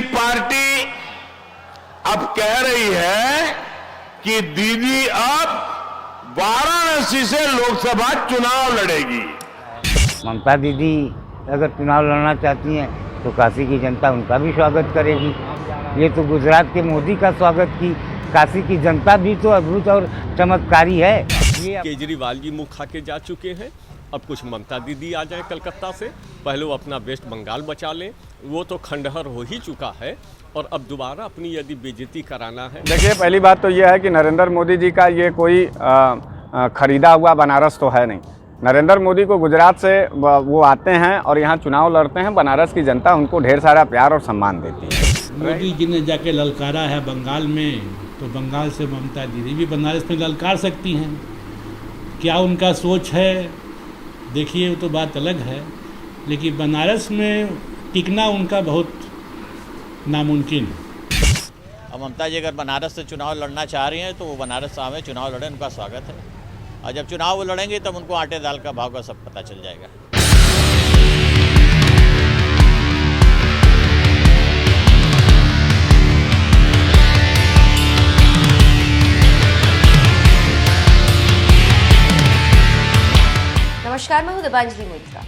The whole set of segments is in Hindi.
पार्टी अब कह रही है कि दीदी अब वाराणसी से लोकसभा चुनाव लड़ेगी। ममता दीदी अगर चुनाव लड़ना चाहती हैं तो काशी की जनता उनका भी स्वागत करेगी। ये तो गुजरात के मोदी का स्वागत की काशी की जनता भी तो अद्भुत और चमत्कारी है। केजरीवाल जी मुंह खा के जा चुके हैं, अब कुछ ममता दीदी आ जाए कलकत्ता से, पहले वो अपना वेस्ट बंगाल बचा लें, वो तो खंडहर हो ही चुका है और अब दोबारा अपनी यदि बेइज्जती कराना है। देखिए, पहली बात तो यह है कि नरेंद्र मोदी जी का ये कोई खरीदा हुआ बनारस तो है नहीं। नरेंद्र मोदी को गुजरात से वो आते हैं और यहाँ चुनाव लड़ते हैं। बनारस की जनता उनको ढेर सारा प्यार और सम्मान देती है। मोदी जी ने जाके ललकारा है बंगाल में, तो बंगाल से ममता दीदी भी बनारस में ललकार सकती हैं। क्या उनका सोच है देखिए, वो तो बात अलग है, लेकिन बनारस में टिकना उनका बहुत नामुमकिन है। अब ममता जी अगर बनारस से चुनाव लड़ना चाह रही हैं तो वो बनारस से आवे, चुनाव लड़ें, उनका स्वागत है। और जब चुनाव वो लड़ेंगे तब उनको आटे दाल का भाव का सब पता चल जाएगा। नमस्कार, मैं हूं दीपांजलि मोइत्रा।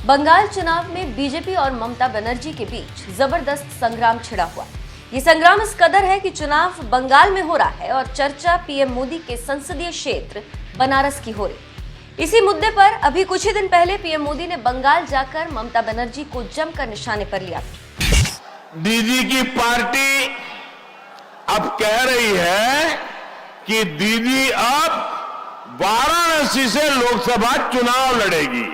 बंगाल चुनाव में बीजेपी और ममता बनर्जी के बीच जबरदस्त संग्राम छिड़ा हुआ। ये संग्राम इस कदर है कि चुनाव बंगाल में हो रहा है और चर्चा पीएम मोदी के संसदीय क्षेत्र बनारस की हो रही। इसी मुद्दे पर अभी कुछ ही दिन पहले पीएम मोदी ने बंगाल जाकर ममता बनर्जी को जमकर निशाने पर लिया। दीदी की पार्टी अब कह रही है कि दीदी अब वाराणसी से लोकसभा चुनाव लड़ेगी।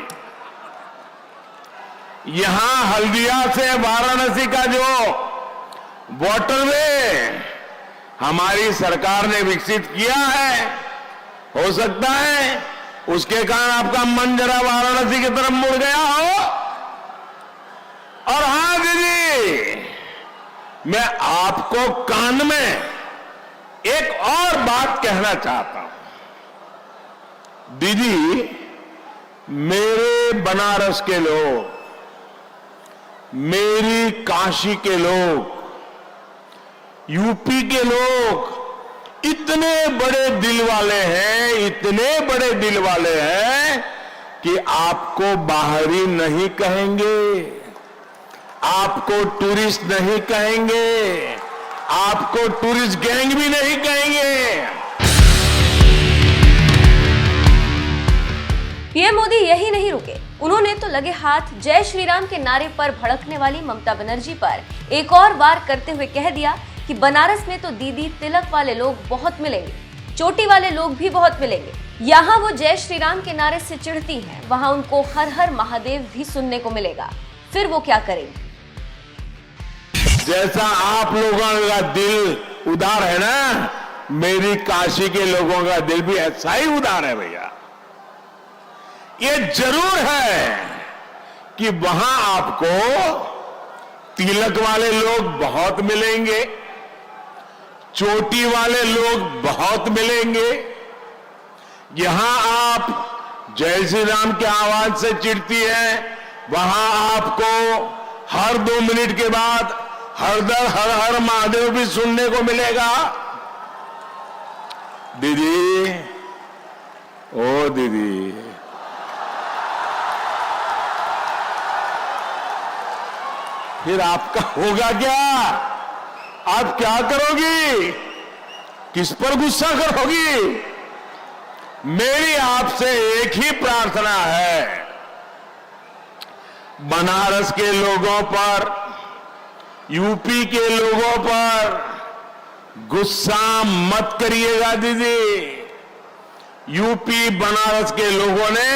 यहां हल्दिया से वाराणसी का जो वाटरवे हमारी सरकार ने विकसित किया है, हो सकता है उसके कारण आपका मन जरा वाराणसी की तरफ मुड़ गया हो। और हां दीदी, मैं आपको कान में एक और बात कहना चाहता हूं। दीदी, मेरे बनारस के लोग, मेरी काशी के लोग, यूपी के लोग इतने बड़े दिल वाले हैं, इतने बड़े दिल वाले हैं कि आपको बाहरी नहीं कहेंगे, आपको टूरिस्ट नहीं कहेंगे, आपको टूरिस्ट गैंग भी नहीं कहेंगे। पीएम मोदी यही नहीं रुके, उन्होंने तो लगे हाथ जय श्री राम के नारे पर भड़कने वाली ममता बनर्जी पर एक और वार करते हुए कह दिया कि बनारस में तो दीदी तिलक वाले लोग बहुत मिलेंगे, चोटी वाले लोग भी बहुत मिलेंगे। यहाँ वो जय श्री राम के नारे से चिढ़ती हैं, वहां उनको हर हर महादेव भी सुनने को मिलेगा। फिर वो क्या करेंगे? जैसा आप लोगों का दिल उदार है ना, मेरी काशी के लोगों का दिल भी ऐसा ही उदार है भैया। ये जरूर है कि वहां आपको तिलक वाले लोग बहुत मिलेंगे, चोटी वाले लोग बहुत मिलेंगे। यहां आप जय श्री राम की आवाज से चिढ़ती है, वहां आपको हर 2 मिनट के बाद हर हर महादेव भी सुनने को मिलेगा। दीदी, ओ दीदी, फिर आपका होगा क्या? आप क्या करोगी? किस पर गुस्सा करोगी? मेरी आपसे एक ही प्रार्थना है, बनारस के लोगों पर, यूपी के लोगों पर गुस्सा मत करिएगा दीदी। यूपी बनारस के लोगों ने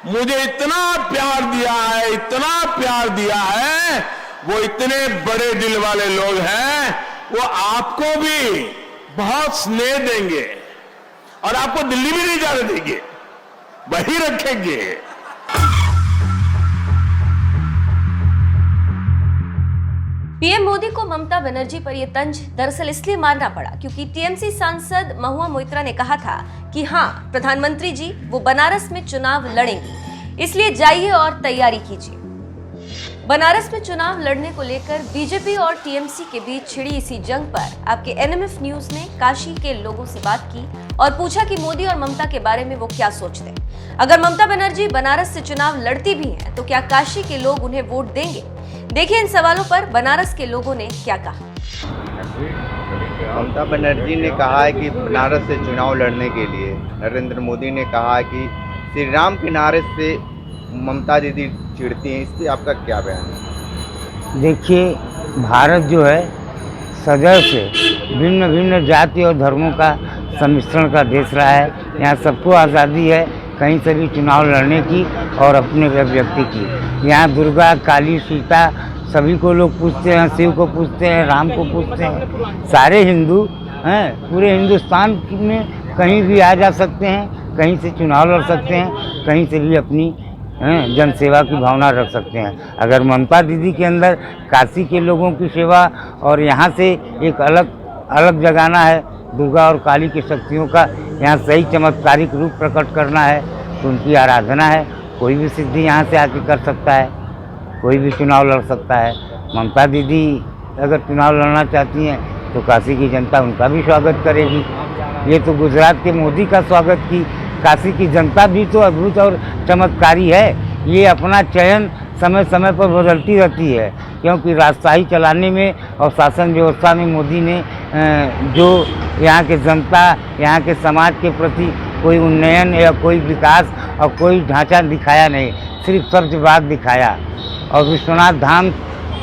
मुझे इतना प्यार दिया है, इतना प्यार दिया है, वो इतने बड़े दिल वाले लोग हैं, वो आपको भी बहुत स्नेह देंगे और आपको दिल्ली भी नहीं जाने देंगे, वहीं रखेंगे। पीएम मोदी को ममता बनर्जी पर यह तंज दरअसल इसलिए मारना पड़ा क्योंकि टीएमसी सांसद महुआ मोइत्रा ने कहा था कि हाँ, प्रधानमंत्री जी वो बनारस में चुनाव लड़ेंगी, इसलिए जाइए और तैयारी कीजिए। बनारस में चुनाव लड़ने को लेकर बीजेपी और टीएमसी के बीच छिड़ी इसी जंग पर आपके एनएमएफ न्यूज ने काशी के लोगों से बात की और पूछा कि मोदी और ममता के बारे में वो क्या सोचते हैं। अगर ममता बनर्जी बनारस से चुनाव लड़ती भी हैं, तो क्या काशी के लोग उन्हें वोट देंगे? देखिए इन सवालों पर बनारस के लोगों ने क्या कहा। ममता बनर्जी ने कहा है कि बनारस से चुनाव लड़ने के लिए, नरेंद्र मोदी ने कहा है कि श्री राम के नारे से ममता दीदी चिढ़ती हैं, इस पर आपका क्या बयान है? देखिए, भारत जो है सदैव से भिन्न भिन्न जाति और धर्मों का सम्मिश्रण का देश रहा है। यहाँ सबको आज़ादी है कहीं से भी चुनाव लड़ने की और अपने व्यक्ति की। यहाँ दुर्गा, काली, सीता सभी को लोग पूछते हैं, शिव को पूछते हैं, राम को पूछते हैं। सारे हिंदू हैं, पूरे हिंदुस्तान में कहीं भी आ जा सकते हैं, कहीं से चुनाव लड़ सकते हैं, कहीं से भी अपनी जनसेवा की भावना रख सकते हैं। अगर ममता दीदी के अंदर काशी के लोगों की सेवा और यहाँ से एक अलग जगाना है, दुर्गा और काली की शक्तियों का यहाँ सही चमत्कारिक रूप प्रकट करना है, तो उनकी आराधना है। कोई भी सिद्धि यहाँ से आके कर सकता है, कोई भी चुनाव लड़ सकता है। ममता दीदी अगर चुनाव लड़ना चाहती हैं तो काशी की जनता उनका भी स्वागत करेगी। ये तो गुजरात के मोदी का स्वागत की, काशी की जनता भी तो अद्भुत और चमत्कारी है। ये अपना चयन समय समय पर बदलती रहती है, क्योंकि राजशाही चलाने में और शासन व्यवस्था में मोदी ने जो यहाँ के जनता, यहाँ के समाज के प्रति कोई उन्नयन या कोई विकास और कोई ढांचा दिखाया नहीं, सिर्फ शब्द बात दिखाया। और विश्वनाथ धाम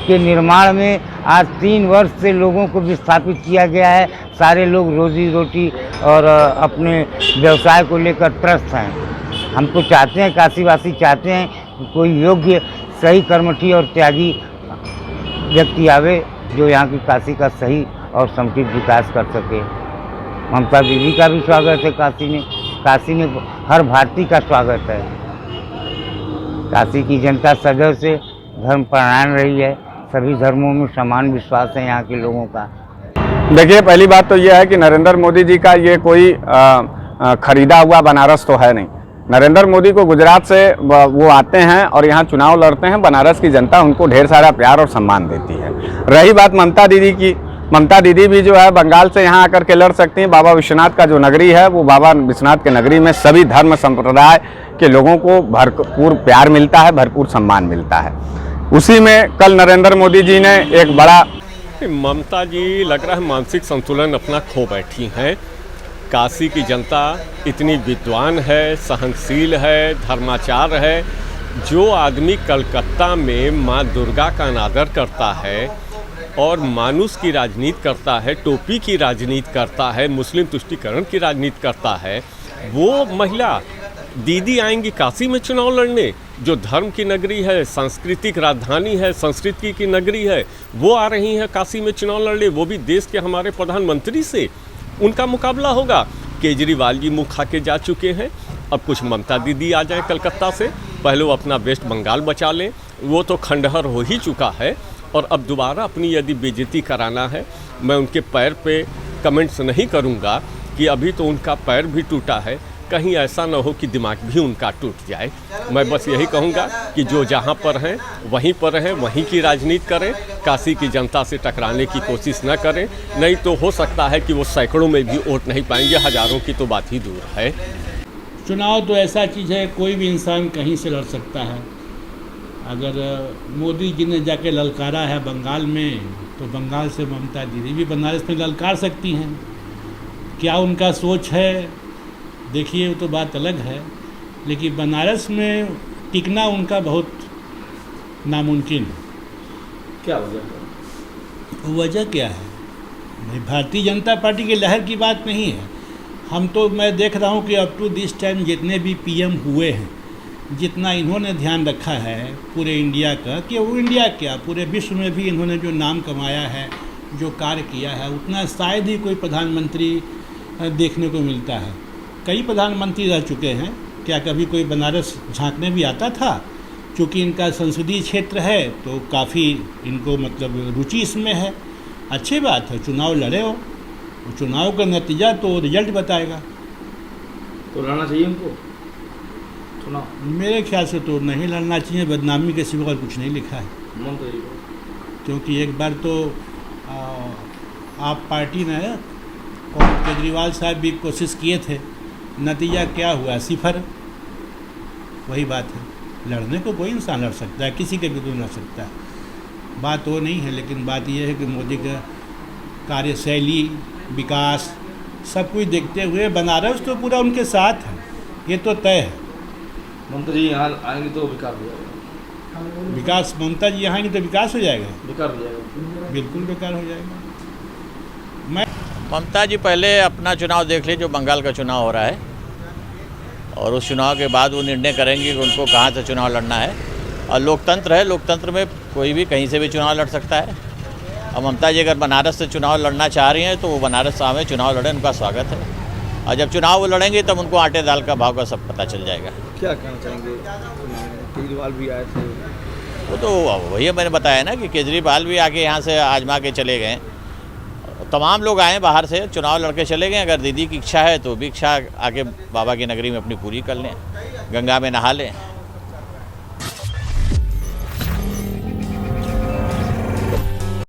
के निर्माण में आज 3 वर्ष से लोगों को विस्थापित किया गया है। सारे लोग रोजी रोटी और अपने व्यवसाय को लेकर त्रस्त हैं। हम तो चाहते हैं, काशीवासी चाहते हैं कि कोई योग्य, सही कर्मठी और त्यागी व्यक्ति आवे जो यहाँ की काशी का सही और समुचित विकास कर सके। ममता दीदी का भी स्वागत है काशी में हर भारतीय का स्वागत है। काशी की जनता सदैव से धर्म परायण रही है, सभी धर्मों में समान विश्वास है यहाँ के लोगों का। देखिए, पहली बात तो यह है कि नरेंद्र मोदी जी का ये कोई खरीदा हुआ बनारस तो है नहीं। नरेंद्र मोदी को गुजरात से वो आते हैं और यहाँ चुनाव लड़ते हैं। बनारस की जनता उनको ढेर सारा प्यार और सम्मान देती है। रही बात ममता दीदी की, ममता दीदी भी जो है बंगाल से यहाँ आकर के लड़ सकती हैं। बाबा विश्वनाथ का जो नगरी है, वो बाबा विश्वनाथ के नगरी में सभी धर्म संप्रदाय के लोगों को भरपूर प्यार मिलता है, भरपूर सम्मान मिलता है। उसी में कल नरेंद्र मोदी जी ने एक बड़ा, ममता जी लग रहा है मानसिक संतुलन अपना खो बैठी हैं। काशी की जनता इतनी विद्वान है, सहनशील है, धर्माचार है। जो आदमी कलकत्ता में माँ दुर्गा का अनादर करता है और मानुष की राजनीति करता है, टोपी की राजनीति करता है, मुस्लिम तुष्टीकरण की राजनीति करता है, वो महिला दीदी आएंगी काशी में चुनाव लड़ने? जो धर्म की नगरी है, सांस्कृतिक राजधानी है, संस्कृति की नगरी है, वो आ रही हैं काशी में चुनाव लड़ने, वो भी देश के हमारे प्रधानमंत्री से। उनका मुकाबला होगा। केजरीवाल जी मुँह खा के जा चुके हैं, अब कुछ ममता दीदी आ जाएं कलकत्ता से। पहले वो अपना वेस्ट बंगाल बचा लें, वो तो खंडहर हो ही चुका है। और अब दोबारा अपनी यदि बेइज्जती कराना है, मैं उनके पैर पे कमेंट्स नहीं करूँगा कि अभी तो उनका पैर भी टूटा है, कहीं ऐसा न हो कि दिमाग भी उनका टूट जाए। मैं बस यही कहूँगा कि जो जहाँ पर हैं वहीं पर रहें, वहीं की राजनीति करें, काशी की जनता से टकराने की कोशिश न करें। नहीं तो हो सकता है कि वो सैकड़ों में भी वोट नहीं पाएंगे, हज़ारों की तो बात ही दूर है। चुनाव तो ऐसा चीज़ है, कोई भी इंसान कहीं से लड़ सकता है। अगर मोदी जी ने जाके ललकारा है बंगाल में, तो बंगाल से ममता दीदी भी बनारस में ललकार सकती हैं। क्या उनका सोच है, देखिए वो तो बात अलग है, लेकिन बनारस में टिकना उनका बहुत नामुमकिन है। क्या वजह? वजह क्या है भाई? भारतीय जनता पार्टी की लहर की बात नहीं है। मैं देख रहा हूँ कि अप टू दिस टाइम जितने भी पीएम हुए हैं, जितना इन्होंने ध्यान रखा है पूरे इंडिया का, कि वो इंडिया क्या पूरे विश्व में भी इन्होंने जो नाम कमाया है, जो कार्य किया है, उतना शायद ही कोई प्रधानमंत्री देखने को मिलता है। कई प्रधानमंत्री रह चुके हैं, क्या कभी कोई बनारस झांकने भी आता था? क्योंकि इनका संसदीय क्षेत्र है तो काफ़ी इनको मतलब रुचि इसमें है। अच्छी बात है, चुनाव लड़े हो, चुनाव का नतीजा तो रिजल्ट बताएगा। तो लड़ना चाहिए उनको चुनाव? मेरे ख्याल से तो नहीं लड़ना चाहिए, बदनामी के सिवा और कुछ नहीं लिखा है। ममता जी को? क्योंकि एक बार तो आप पार्टी ने और केजरीवाल साहब भी कोशिश किए थे, नतीजा क्या हुआ? सिफर। वही बात है, लड़ने को कोई इंसान लड़ सकता है, किसी के भी कोई लड़ सकता है, बात वो नहीं है। लेकिन बात यह है कि मोदी का कार्यशैली, विकास, सब कुछ देखते हुए बनारस तो पूरा उनके साथ है, ये तो तय है। ममता जी यहाँ आएंगे तो विकास हो जाएगा। विकास, ममता जी यहाँ आएंगे तो विकास हो जाएगा, बेकार हो जाएगा। बिल्कुल बेकार हो जाएगा। मैं ममता जी पहले अपना चुनाव देख लीजिए, जो बंगाल का चुनाव हो रहा है, और उस चुनाव के बाद वो निर्णय करेंगे कि उनको कहाँ से चुनाव लड़ना है। और लोकतंत्र है, लोकतंत्र में कोई भी कहीं से भी चुनाव लड़ सकता है। और ममता जी अगर बनारस से चुनाव लड़ना चाह रही हैं तो वो बनारस आवे, चुनाव लड़ें, उनका स्वागत है। और जब चुनाव वो लड़ेंगे तब उनको आटे दाल का भाव का सब पता चल जाएगा। क्या कहना चाहेंगे? केजरीवाल भी आए थे। वो तो वही मैंने बताया ना कि केजरीवाल भी आके यहाँ से आजमा के चले गए। तमाम लोग आए बाहर से, चुनाव लड़के चले गए। अगर दीदी की इच्छा है तो भी इच्छा आके बाबा की नगरी में अपनी पूरी कर लें, गंगा में नहा लें।